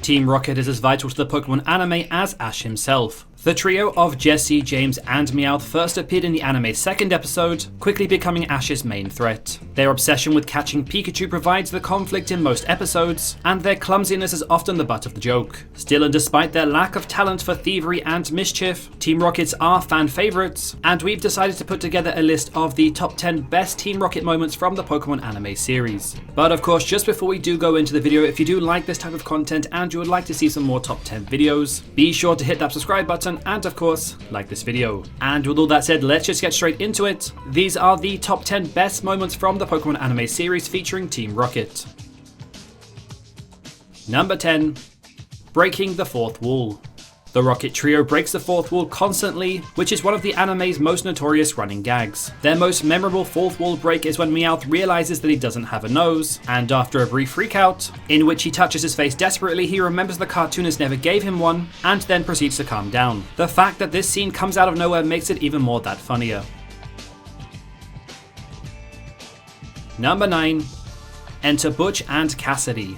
Team Rocket is as vital to the Pokemon anime as Ash himself. The trio of Jessie, James, and Meowth first appeared in the anime's second episode, quickly becoming Ash's main threat. Their obsession with catching Pikachu provides the conflict in most episodes, and their clumsiness is often the butt of the joke. Still, and despite their lack of talent for thievery and mischief, Team Rockets are fan favorites, and we've decided to put together a list of the top 10 best Team Rocket moments from the Pokemon anime series. But of course, just before we do go into the video, if you do like this type of content and you would like to see some more top 10 videos, be sure to hit that subscribe button and of course, like this video. And with all that said, let's just get straight into it. These are the top 10 best moments from the Pokemon anime series featuring Team Rocket. Number 10. Breaking the fourth wall. The Rocket Trio breaks the fourth wall constantly, which is one of the anime's most notorious running gags. Their most memorable fourth wall break is when Meowth realizes that he doesn't have a nose, and after a brief freakout, in which he touches his face desperately, he remembers the cartoonist never gave him one, and then proceeds to calm down. The fact that this scene comes out of nowhere makes it even more that funnier. Number 9. Enter Butch and Cassidy.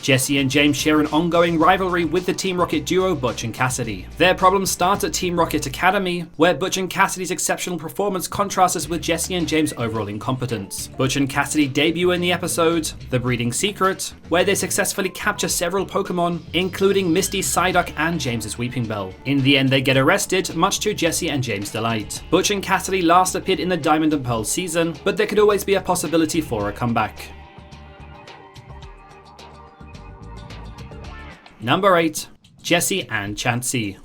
Jessie and James share an ongoing rivalry with the Team Rocket duo Butch and Cassidy. Their problems start at Team Rocket Academy, where Butch and Cassidy's exceptional performance contrasts with Jessie and James' overall incompetence. Butch and Cassidy debut in the episode The Breeding Secret, where they successfully capture several Pokemon, including Misty's Psyduck and James' Weeping Bell. In the end, they get arrested, much to Jessie and James' delight. Butch and Cassidy last appeared in the Diamond and Pearl season, but there could always be a possibility for a comeback. Number 8. Jessie and Chansey.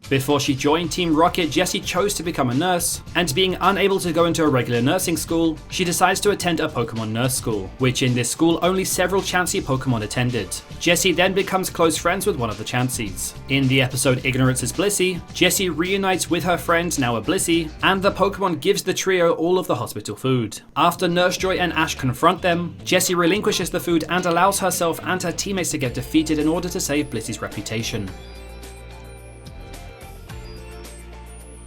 Before she joined Team Rocket, Jessie chose to become a nurse, and being unable to go into a regular nursing school, she decides to attend a Pokemon nurse school, which in this school only several Chansey Pokemon attended. Jessie then becomes close friends with one of the Chanseys. In the episode Ignorance is Blissey, Jessie reunites with her friend, now a Blissey, and the Pokemon gives the trio all of the hospital food. After Nurse Joy and Ash confront them, Jessie relinquishes the food and allows herself and her teammates to get defeated in order to save Blissey's reputation.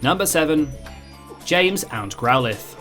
Number 7. James and Growlithe.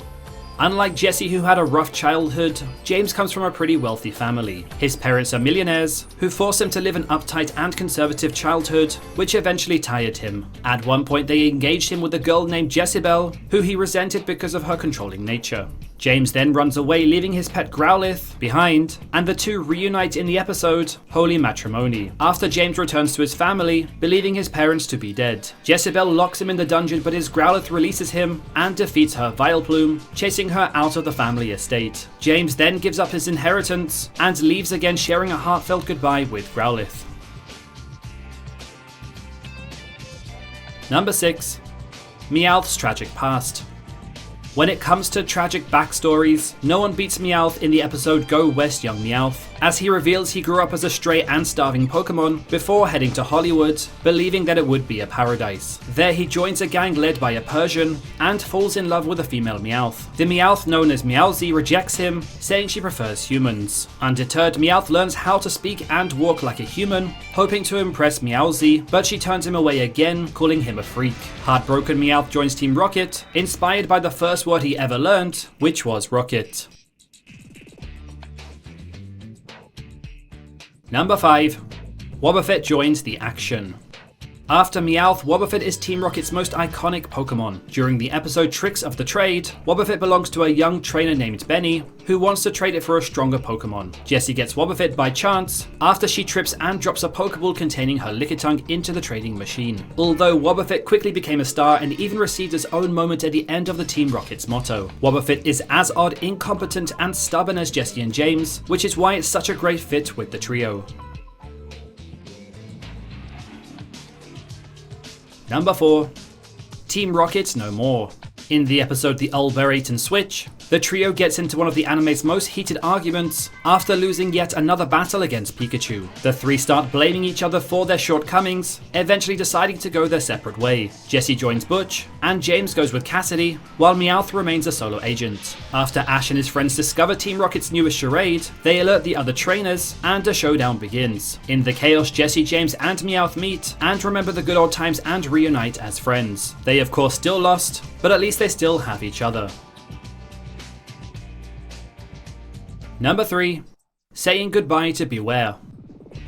Unlike Jessie, who had a rough childhood, James comes from a pretty wealthy family. His parents are millionaires, who force him to live an uptight and conservative childhood, which eventually tired him. At one point they engaged him with a girl named Jezebel, who he resented because of her controlling nature. James then runs away, leaving his pet Growlithe behind, and the two reunite in the episode Holy Matrimony, after James returns to his family, believing his parents to be dead. Jezebel locks him in the dungeon, but his Growlithe releases him and defeats her Vileplume, chasing her out of the family estate. James then gives up his inheritance and leaves again, sharing a heartfelt goodbye with Growlithe. Number 6. Meowth's tragic past. When it comes to tragic backstories, no one beats Meowth in the episode Go West Young Meowth, as he reveals he grew up as a stray and starving Pokemon before heading to Hollywood, believing that it would be a paradise. There he joins a gang led by a Persian and falls in love with a female Meowth. The Meowth known as Meowsy rejects him, saying she prefers humans. Undeterred, Meowth learns how to speak and walk like a human, hoping to impress Meowsy, but she turns him away again, calling him a freak. Heartbroken, Meowth joins Team Rocket, inspired by the first word he ever learned, which was Rocket. Number 5. Wobbuffet joins the action. After Meowth, Wobbuffet is Team Rocket's most iconic Pokemon. During the episode Tricks of the Trade, Wobbuffet belongs to a young trainer named Benny, who wants to trade it for a stronger Pokemon. Jessie gets Wobbuffet by chance, after she trips and drops a Pokeball containing her Lickitung into the trading machine. Although Wobbuffet quickly became a star and even received its own moment at the end of the Team Rocket's motto. Wobbuffet is as odd, incompetent, and stubborn as Jessie and James, which is why it's such a great fit with the trio. Number 4. Team Rocket No More. In the episode The Ulberaton Switch, the trio gets into one of the anime's most heated arguments after losing yet another battle against Pikachu. The three start blaming each other for their shortcomings, eventually deciding to go their separate way. Jessie joins Butch, and James goes with Cassidy, while Meowth remains a solo agent. After Ash and his friends discover Team Rocket's newest charade, they alert the other trainers, and a showdown begins. In the chaos, Jessie, James, and Meowth meet, and remember the good old times and reunite as friends. They of course still lost, but at least they still have each other. Number 3. Saying goodbye to Beware.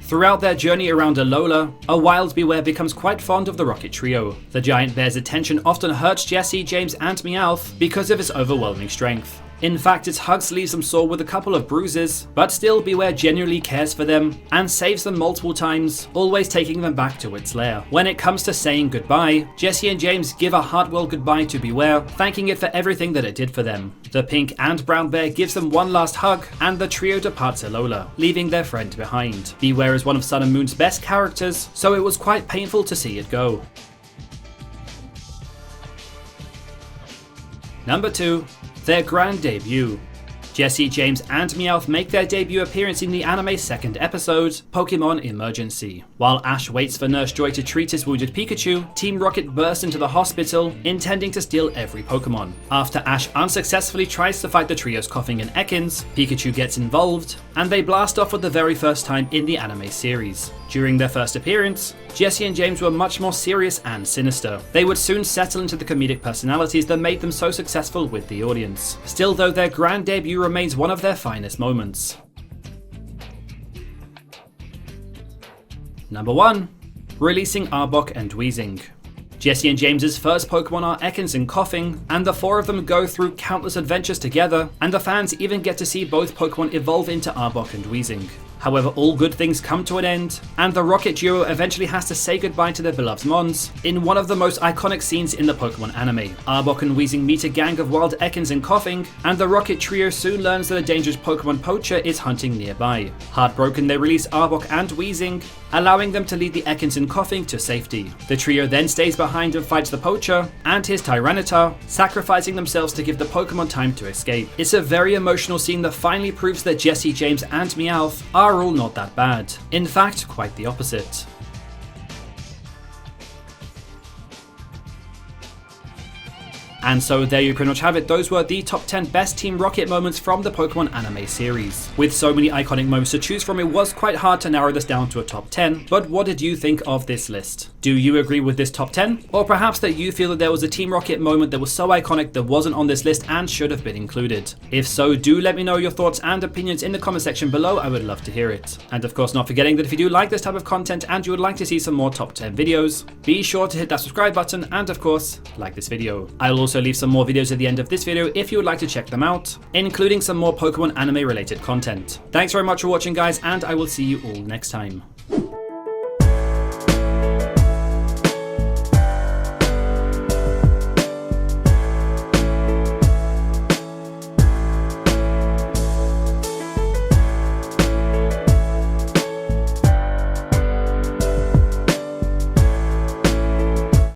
Throughout their journey around Alola, a wild Beware becomes quite fond of the Rocket Trio. The giant bear's attention often hurts Jessie, James, and Meowth because of its overwhelming strength. In fact, its hugs leaves them sore with a couple of bruises, but still Beware genuinely cares for them and saves them multiple times, always taking them back to its lair. When it comes to saying goodbye, Jessie and James give a heartfelt goodbye to Beware, thanking it for everything that it did for them. The pink and brown bear gives them one last hug, and the trio departs Alola, leaving their friend behind. Beware is one of Sun and Moon's best characters, so it was quite painful to see it go. Number 2. Their grand debut. Jessie, James, and Meowth make their debut appearance in the anime's second episode, Pokemon Emergency. While Ash waits for Nurse Joy to treat his wounded Pikachu, Team Rocket bursts into the hospital, intending to steal every Pokemon. After Ash unsuccessfully tries to fight the trio's Coughing and Ekans, Pikachu gets involved, and they blast off for the very first time in the anime series. During their first appearance, Jessie and James were much more serious and sinister. They would soon settle into the comedic personalities that made them so successful with the audience. Still though, their grand debut remains one of their finest moments. Number 1. Releasing Arbok and Weezing. Jessie and James's first Pokemon are Ekans and Coughing, and the four of them go through countless adventures together, and the fans even get to see both Pokemon evolve into Arbok and Weezing. However, all good things come to an end, and the Rocket duo eventually has to say goodbye to their beloved Mons in one of the most iconic scenes in the Pokemon anime. Arbok and Weezing meet a gang of wild Ekans and Coughing, and the Rocket trio soon learns that a dangerous Pokemon poacher is hunting nearby. Heartbroken, they release Arbok and Weezing, allowing them to lead the Ekans and Coughing to safety. The trio then stays behind and fights the poacher and his Tyranitar, sacrificing themselves to give the Pokemon time to escape. It's a very emotional scene that finally proves that Jessie, James, and Meowth are all not that bad. In fact, quite the opposite. And so there you pretty much have it. Those were the top 10 best Team Rocket moments from the Pokemon anime series. With so many iconic moments to choose from, it was quite hard to narrow this down to a top 10, but what did you think of this list? Do you agree with this top 10? Or perhaps that you feel that there was a Team Rocket moment that was so iconic that wasn't on this list and should have been included? If so, do let me know your thoughts and opinions in the comment section below. I would love to hear it. And of course, not forgetting that if you do like this type of content and you would like to see some more top 10 videos, be sure to hit that subscribe button and of course, like this video. I'll also leave some more videos at the end of this video if you would like to check them out, including some more Pokemon anime related content. Thanks very much for watching guys, and I will see you all next time.